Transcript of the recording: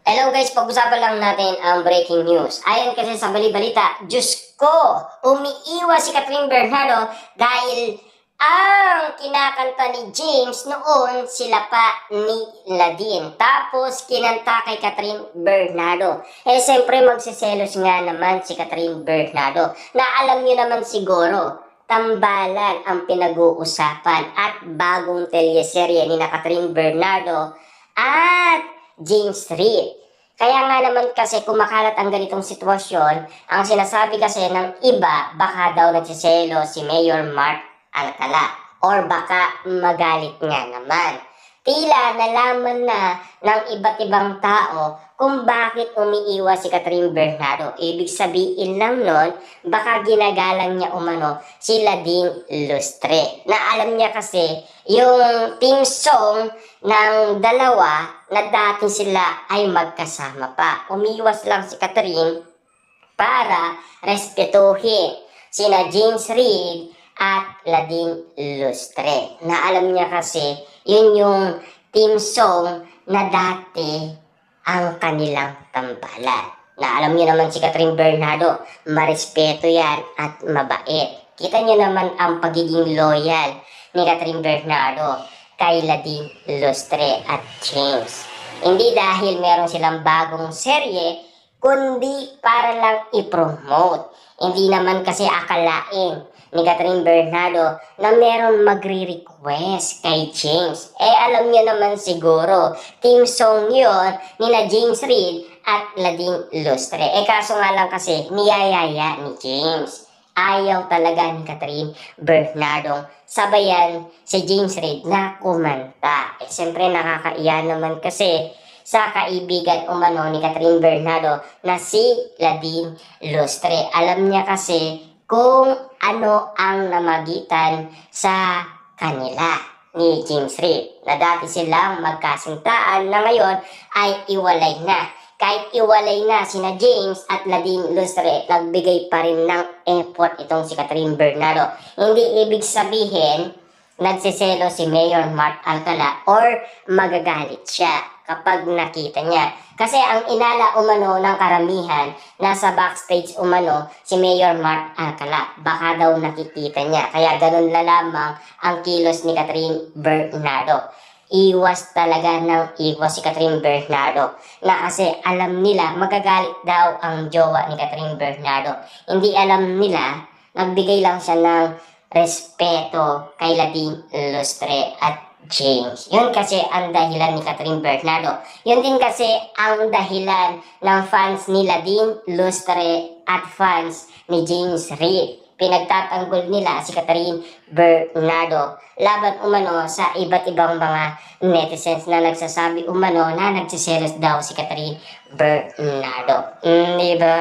Hello guys, pag-usapan lang natin ang breaking news. Ayon kasi sa bali-balita, Diyos ko, umiiwas si Catherine Bernardo dahil ang kinakanta ni James noon sila pa ni Ladine. Tapos kinanta kay Catherine Bernardo. Siyempre magsiselos nga naman si Catherine Bernardo. Na alam niyo naman siguro, tambalan ang pinag-uusapan at bagong teleserye ni Catherine Bernardo at James Reid. Kaya nga naman kasi kumakalat ang ganitong sitwasyon, ang sinasabi kasi ng iba, baka daw nagsiselo si Mayor Mark Alcala or baka magalit nga naman. Tila nalaman na ng iba't ibang tao kung bakit umiiwas si Catherine Bernardo. Ibig sabihin lang nun, baka ginagalang niya umano si Ladine Lustre. Na alam niya kasi yung team song ng dalawa na dati sila ay magkasama pa. Umiiwas lang si Catherine para respetuhin sina James Reid at Ladine Lustre. Na alam niya kasi yun yung team song na dati ang kanilang tambalan. Na alam niyo naman si Catherine Bernardo, marespeto yan at mabait. Kita niyo naman ang pagiging loyal ni Catherine Bernardo kay Ladine Lustre at James. Hindi dahil meron silang bagong serye, kundi para lang i-promote. Hindi naman kasi akalain ni Catherine Bernardo na meron magre-request kay James. Alam niyo naman siguro, team song yun nila James Reid at Ladine Lustre. Kaso nga lang kasi niyayaya ni James. Ayaw talaga ni Catherine Bernardo sabayan si James Reid na kumanta. Siyempre nakakaiya naman kasi sa kaibigan umano ni Catherine Bernardo na si Ladine Lustre. Alam niya kasi kung ano ang namagitan sa kanila ni James Reid. Na dati silang magkasintaan na ngayon ay iwalay na. Kahit iwalay na sina James at Ladine Lustre, nagbigay pa rin ng effort itong si Catherine Bernardo. Hindi ibig sabihin nagsiselo si Mayor Mark Alcala or magagalit siya kapag nakita niya. Kasi ang inala umano ng karamihan, nasa backstage umano si Mayor Mark Alcala. Baka daw nakikita niya. Kaya ganun na lamang ang kilos ni Catherine Bernardo. Iwas talaga ng iwas si Catherine Bernardo. Na kasi alam nila magagalit daw ang jowa ni Catherine Bernardo. Hindi alam nila, nagbigay lang siya ng respeto kay Ladine Lustre at James. Yun kasi ang dahilan ni Catherine Bernardo. Yun din kasi ang dahilan ng fans ni Ladine Lustre at fans ni James Reid. Pinagtatanggol nila si Catherine Bernardo laban umano sa iba't ibang mga netizens na nagsasabi umano na nagsiselos daw si Catherine Bernardo. Diba?